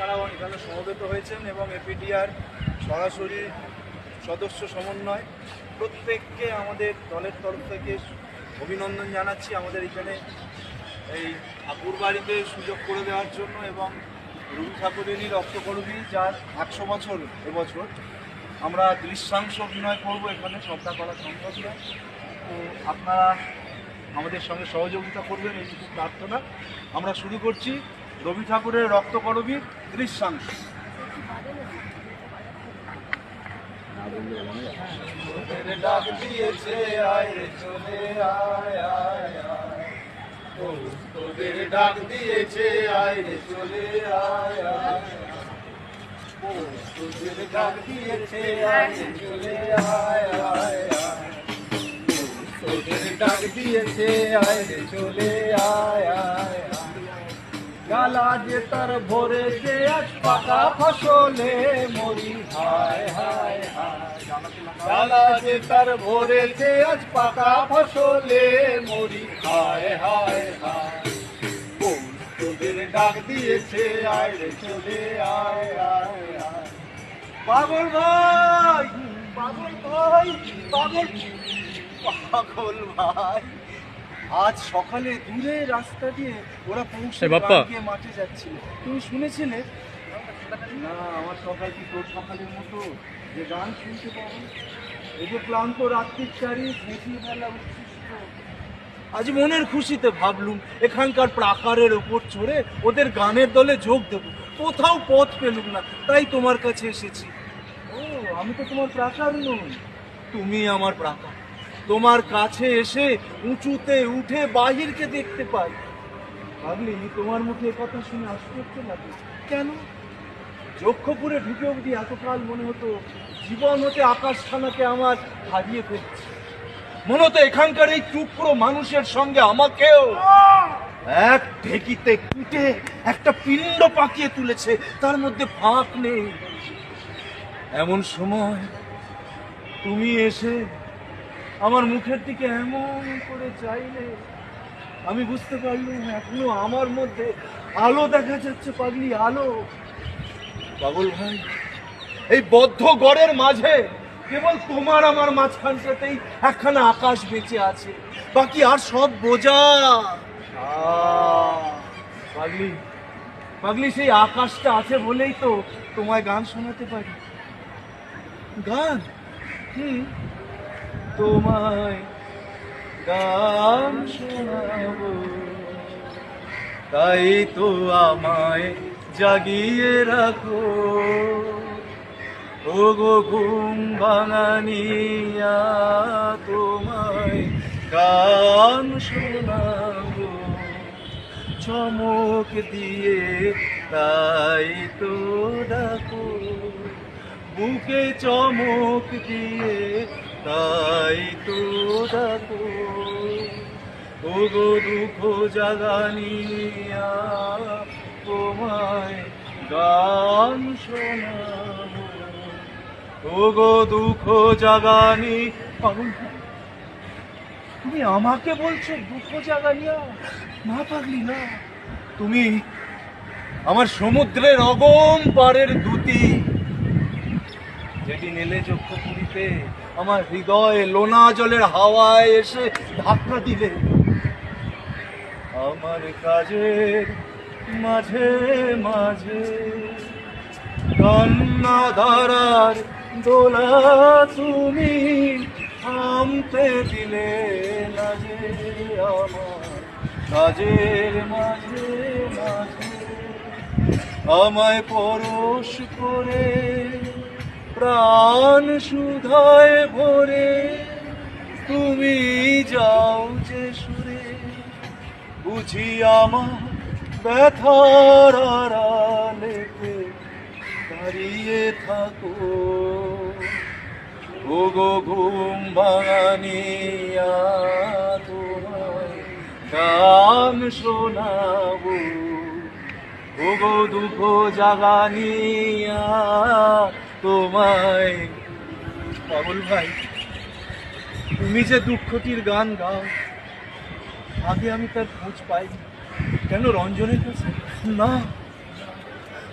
আপনারাও এখানে সমবেত হয়েছেন এবং এপিডিআর সরাসরি সদস্য সমন্বয় প্রত্যেককে আমাদের দলের তরফ থেকে অভিনন্দন জানাচ্ছি। আমাদের এখানে এই ঠাকুর বাড়িতে সুযোগ করে দেওয়ার জন্য এবং রবি ঠাকুরেরই রক্তকরবী যার 100 বছর এবছর আমরা দৃশ্যাংশ অভিনয় করব এখানে, সবটা করা সম্ভব নয়। তো আপনারা আমাদের সঙ্গে সহযোগিতা করবেন এইটুকু প্রার্থনা। আমরা শুরু করছি রবি ঠাকুরের রক্তকরবীর দৃশ্যাংশ। ডাক দিয়েছে আয় রে চলে আয় আয় আয়, তোদের ডাক দিয়েছে আয় রে চলে আয় আয়, তোদের ডাক দিয়েছে আয় রে চলে আয় আয় আয়, তোদের ডাক দিয়েছে আয় রে চলে আয় আয় আয়। গালা যে তার ভরেছে আজ পাকা ফসলে মরি হায় হায় হায়, গালা যে তার ভরেছে আজ পাকা ফসলে মরি হায় হায় হায়, তোদের ডাক দিয়েছে আয় রে চলে আয় আয় আয়। পাগল ভাই, পাগল ভাই, পাগল পাগল ভাই, আজ সকালে দূরে রাস্তা দিয়ে ওরা পৌঁছে গিয়ে মাঠে যাচ্ছিল, তুমি শুনেছিলে? না, আমার সকাল কি তোর সকালের মতো যে গান শুনতে পাবো? এই যে ক্লান্ত রাত্রির চারি স্মৃতির বেলা উচ্ছিষ্ট, আজ মনের খুশিতে ভাবলুম এখানকার প্রাকারের ওপর চড়ে ওদের গানের দলে যোগ দেব। কোথাও পথ পেলুম না, তাই তোমার কাছে এসেছি। ও, আমি তো তোমার প্রাকার নই, তুমি আমার প্রাকার। তোমার কাছে এসে উঁচুতে উঠে বাহিরকে দেখতে পাই। ভাবলি তোমার মুখে কথা শুনে আশ্চর্য লাগে। কেন? যক্ষপুরে ঢুকে অবধি এতকাল মনে হতো জীবন হতে আকাশখানাকে আমার হারিয়ে ফেলছে। মনে হতো এখানকার এই টুকরো মানুষের সঙ্গে আমাকেও এক ঢেকিতে কুটে একটা পিণ্ড পাকিয়ে তুলেছে, তার মধ্যে ফাঁক নেই। এমন সময় তুমি এসে আমার মুখের দিকে এমন করে চাইলে, আমি বুঝতে পারলাম এখনো আমার মধ্যে আলো দেখা যাচ্ছে। পাগলি, আলো। পাগল ভাই, এই বদ্ধ গড়ের মাঝে কেবল তোমার আমার মাঝখানটাতেই একখানা আকাশ বেঁচে আছে, বাকি আর সব বোঝা। পাগলি, পাগলি, সেই আকাশটা আছে বলেই তো তোমায় গান শোনাতে পারি। গান? তোমায় গান শোনাবো, তাই তো আমায় জাগিয়ে রাখো। ও গো ঘুম ভাঙানিয়া, তোমায় গান শোনাবো চমক দিয়ে, তাই তো ডাকো। বুকে চমক দিয়ে, তাই তো ডাকো। ও গো দুঃখ জাগানিয়া, তোমায় গান শোনাবো। ও গো দুঃখ জাগানি। তুমি আমাকে বলছো দুঃখ জাগানিয়া? না পাগলি, না। তুমি আমার সমুদ্রের অগম পারের দূতি, যেটি নেলে যক্ষপুরীতে আমার হৃদয়ে লোনা জলের হাওয়ায় এসে ধাক্কা দিলে। আমার কাজের মাঝে মাঝে কান্না ধারার দোলা তুমি থামতে দিলে না যে। আমার কাজের মাঝে মাঝে আমায় পরশ করে প্রাণ সুধায় ভরে তুমি যাও যে সুরে, বুঝি আমার ব্যথার আড়ালেতে দাঁড়িয়ে থাকো। ও গো ঘুম ভাঙানিয়া, তোমায় গান শোনাবো। ও গো দুঃখ জাগানিয়া, তোমায়। পাগল ভাই, তুমি যে দুঃখটির গান গাও, আগে আমি তার খোঁজ পাইনি। কেন রঞ্জনের কাছে? না,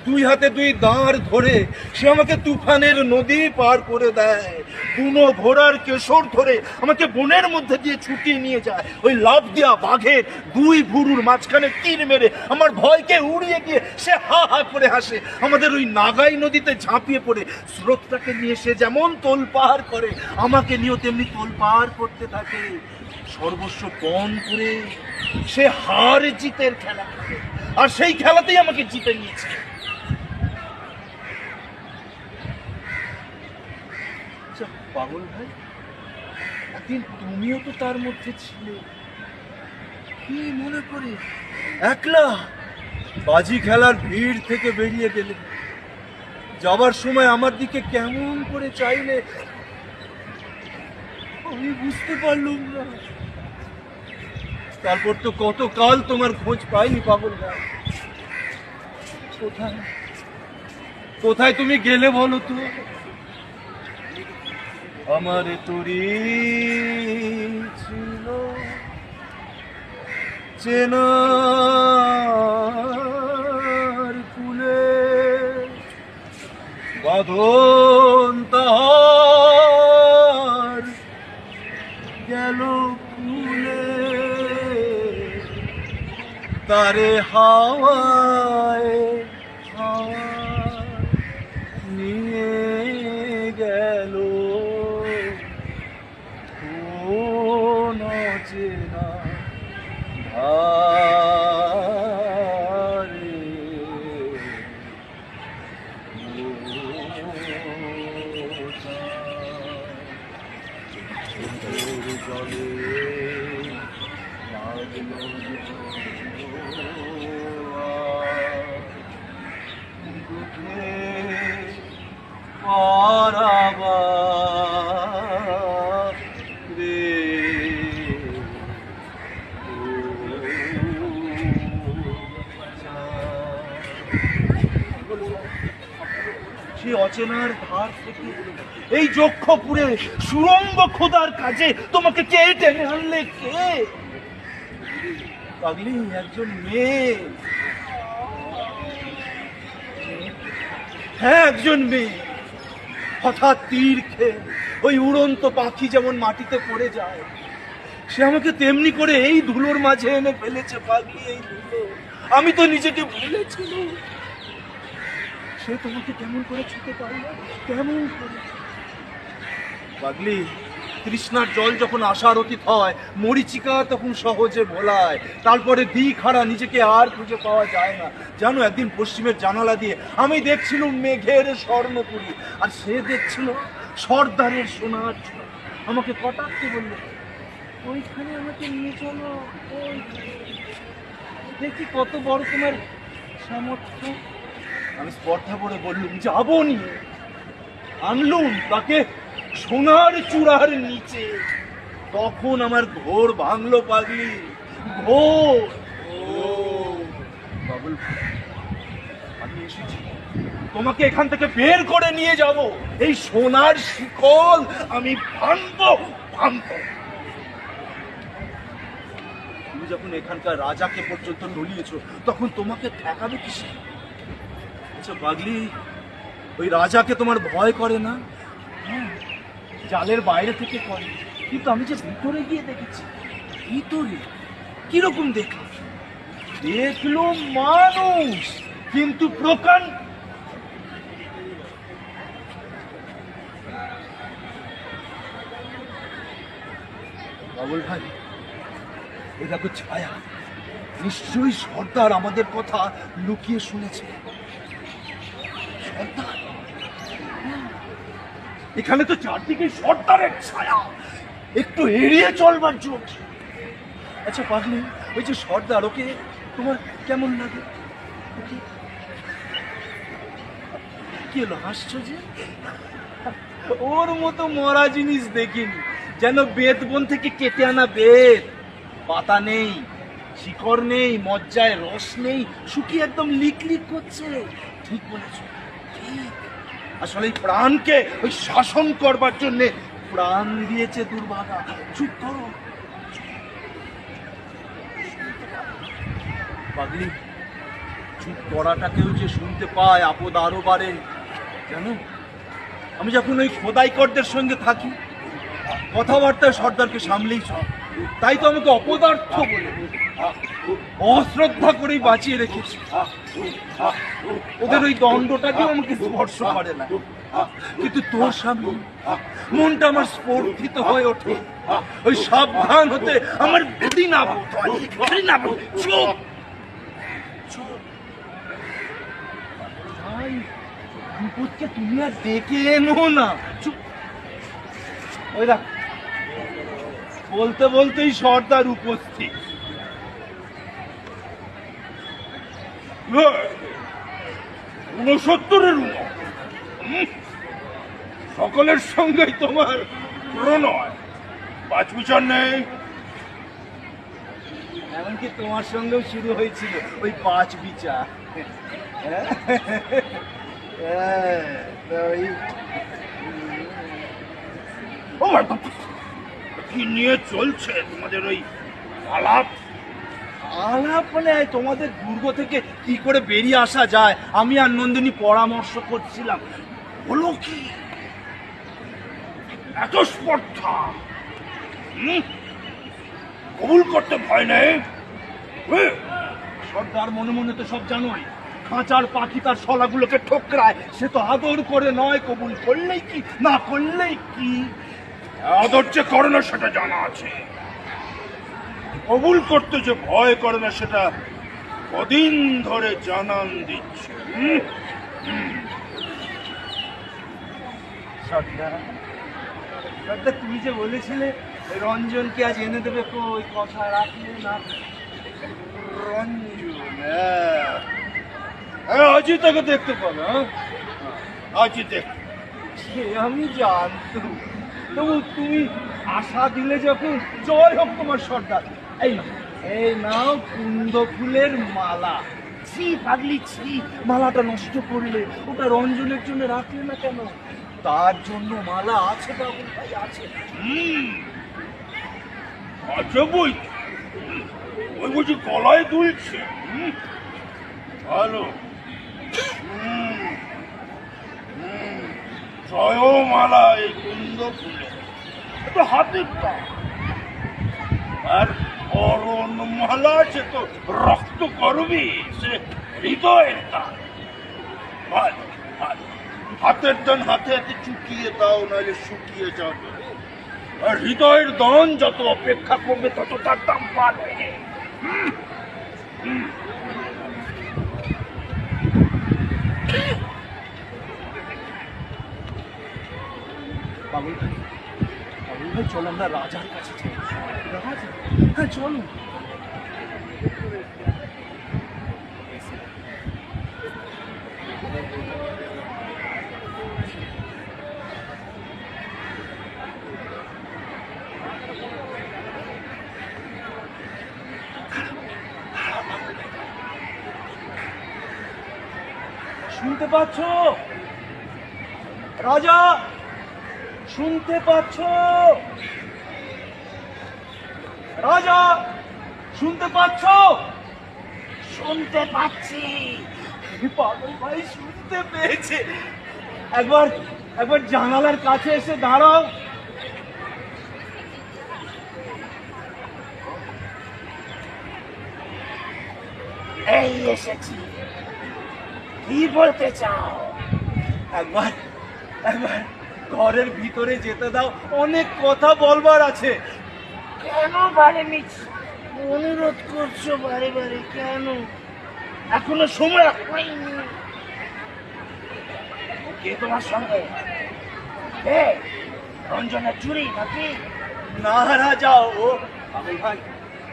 দুই হাতে দুই দাঁড় ধরে সে আমাকে তুফানের নদী পার করে দেয়, বুনো ঘোড়ার কেশর ধরে আমাকে বনের মধ্যে দিয়ে ছুটিয়ে নিয়ে যায়, ওই লাফ দেওয়া বাঘের দুই ভুরুর মাঝখানে তীর মেরে আমার ভয়কে উড়িয়ে গিয়ে সে হা হা করে হাসে। আমাদের ওই নাগাই নদীতে ঝাঁপিয়ে পড়ে স্রোতটাকে নিয়ে সে যেমন তোলপাড় করে, আমাকে নিয়েও তেমনি তোলপাড় করতে থাকে। সর্বস্ব পণ করে সে হার জিতের খেলা করে, আর সেই খেলাতেই আমাকে জিতে নিয়েছে। পাগল ভাই, একদিন তুমিও তো তার মধ্যে ছিলে। কি মনে করে একলা বাজি খেলার ভিড় থেকে বেরিয়ে গেলে, যাবার সময় আমার দিকে কেমন করে চাইলে আমি বুঝতে পারলাম না। তারপর তো কত কাল তোমার খোঁজ পাইনি পাগল ভাই। কোথায় কোথায় তুমি গেলে বলো তো? আমার তরি ছিল চেনার কুলে, বাঁধন তাহার গেল কুলে, তারে হাওয়ায় হাওয়ায় নিয়ে গেল চেনা ধারে। জলে পারাবা অচেনার ধার থেকে এই যক্ষপুরে সুরঙ্গ খোদার কাজে তোমাকে কে টেনে আনলে? কে? পাগলি একজন মেয়ে। হ্যাঁ, একজন মেয়ে। হঠাৎ তীর খেয়ে ওই উড়ন্ত পাখি যেমন মাটিতে পড়ে যায়, সে আমাকে তেমনি করে এই ধুলোর মাঝে এনে ফেলেছে। পাগলি, এই ধুলো আমি তো নিজেকে ভুলেছিলাম। সে তোমাকে কেমন করে ছুতে পারলো? কেমন করে? পাগলি, তৃষ্ণার জল যখন আশার অতীত হয়, মরিচিকা তখন সহজে ভোলায়। তারপরে দিক হারা নিজেকে আর খুঁজে পাওয়া যায় না। জানো, একদিন পশ্চিমের জানালা দিয়ে আমি দেখছিলাম মেঘের স্বর্ণপুরী, আর সে দেখছিল সর্দারের সোনার ঝড়। আমাকে কটাক্ষে বললো, ওইখানে আমাকে নিয়ে চলো, দেখি কত বড় তোমার সামর্থ্য। আমি স্পর্ধা করে বললুম, যাবো নি। আনলুম তাকে সোনার চূড়ার নিচে। তখন আমার ঘোর ভাঙলো পাগলি, ঘোর। বাবুল, আমি এসেছি তোমাকে এখান থেকে বের করে নিয়ে যাব। এই সোনার শিকল আমি ভাঙবো, ভাঙবো। তুমি যখন এখানকার রাজাকে পর্যন্ত নলিয়েছো, তখন তোমাকে ঠেকাবে কিসে? আচ্ছা পাগলি, ওই রাজাকে তোমার ভয় করে না? হ্যাঁ, জালের বাইরে থেকে করে, কিন্তু আমি যে ভিতরে গিয়ে দেখেছি। ভিতরে কিরকম দেখলাম? দেখলো মানুষ, কিন্তু প্রকাণ্ড। বাবুল ভাই, এই দেখো ছায়া। নিশ্চয়ই সর্দার আমাদের কথা লুকিয়ে শুনেছে। সর্দার, এখানে তো চারদিকে সর্দারের ছায়া, একটু এড়িয়ে চলবার জন্য। আচ্ছা পাগলি, ওই যে সর্দার, ওকে তোমার কেমন লাগে? কি হলো, হাসছো যে? ওর মতো মরা জিনিস দেখিনি, যেন বেদ বন থেকে কেটে আনা বেদ। পাতা নেই, শিকড় নেই, মজ্জায় রস নেই, শুকিয়ে একদম লিক লিক করছে। ঠিক বলেছো, ঠিক। আসলে এই প্রাণকে ওই শাসন করবার জন্যে প্রাণ দিয়েছে দুর্ভাগা। চুপ করো পাগলি, চুপ করাটাকেও যে শুনতে পায় আপদ আরো বাড়ে জানো। আমি যখন ওই খোদাইকরদের সঙ্গে থাকি কথাবার্তায় সর্দারকে সামলেই সব, তাই তো আমাকে অপদার্থ বলে অশ্রদ্ধা করেই বাঁচিয়ে রেখেছি। ওদের ওই দণ্ডটাকেও আমাকে স্পর্শ করে না। কিন্তু তোর সামনে মনটা আমার স্পর্ধিত হয়ে ওঠে, ওই সাবধান হতে আমার ঘৃণা বোধ হয়, ঘৃণা বোধ। চুপ চুপ ভাই, বিপদকে তুমি আর ডেকে এনো না। চুপ। ওই দেখ, বলতে বলতেই সর্দার উপস্থিত। 69-এর সকলের সঙ্গেই তোমার প্রণয়, পাঁচ বিচার নেই। এমনকি তোমার সঙ্গেও শুরু হয়েছিল ওই পাঁচ বিচার। কি নিয়ে চলছে তোমাদের ওই আলাপ? আলাপ মানে তোমাদের দুর্গ থেকে কি করে বেরিয়ে আসা যায় আমি আর নন্দিনী পরামর্শ করছিলাম। বলো কি এত স্পর্ধা? কবুল করতে ভয় নেই? সর্দার মনে মনে তো সব জানোই, খাঁচার পাখি তার শলাগুলোকে ঠোকরায়, সে তো আদর করে নয়, কবুল করলেই কি না করলেই কি। আদর যে করে না সেটা জানা আছে, কবুল করতে যে ভয় করে না সেটা কদিন ধরে জানান দিচ্ছে। সর্দার, তুমি যে বলেছিলে রঞ্জনকে আজ এনে দেবে, ওই কথা রাখলে না? রঞ্জন আজই তাকে দেখতে পাবে, আজই দেখ। আমি জানতাম, তবু তুমি আশা দিলে যখন, জয় হোক তোমার সর্দার। এই নাও কুন্দ ফুলের মালা। ছি পাগলি ছি, মালাটা নষ্ট করলে, ওটা রঞ্জনের জন্য রাখলে না কেন? তার জন্য মালা আছে বাবুল ভাই, আছে। আচ্ছা বই, ওই বুঝি গলায় দুলছে। ভালো, জয়মালা এই কুন্দ ফুলে হাতের তা, আর অরণমালা সে তো রক্ত করবি, সে হৃদয়ের দান। ভালো ভালো, হাতের দান হাতে হাতে চুকিয়ে দাও, নাহলে শুকিয়ে যাবে। আর হৃদয়ের দান যত অপেক্ষা করবে তত তার দাম বাড়বে। বাবুল ভাই, বাবুল ভাই চলো আমরা রাজার কাছে যাই। রাজা? হ্যাঁ চলো। শুনতে পাচ্ছ রাজা? শুনতে পাচ্ছ রাজা? শুনতে পাচ্ছ? শুনতে পাচ্ছি। পাগল ভাই শুনতে পেয়েছে। একবার একবার জানালার কাছে এসে দাঁড়াও। এই এসেছি, কি বলতে চাও? একবার একবার ঘরের ভিতরে যেতে দাও, অনেক কথা বলবার আছে। কেন বারে অনুরোধ করছো বারে বারে? কেন? এখনো সময় হয়নি। কে তোমার সঙ্গে? রঞ্জনের চুরি নাকি? না রাজা, ও বাবুল ভাই,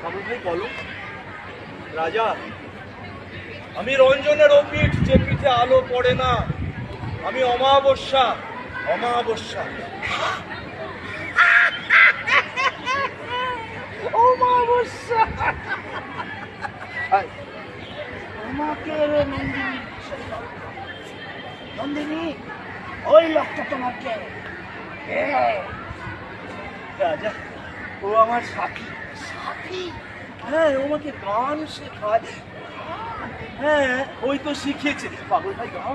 বাবুল ভাই বলো। রাজা, আমি রঞ্জনের ও পিঠ, যে পিঠে আলো পড়ে না। আমি অমাবস্যা, অমাবস্যা। অমাবস্যা তোমাকে নন্দিনী, ওই লোকটা তোমাকে। রাজা, ও আমার সাথী। সাথী? হ্যাঁ, ও আমাকে গান শেখায়। হ্যাঁ ওই তো শিখিয়েছে পাগল ভাই গাও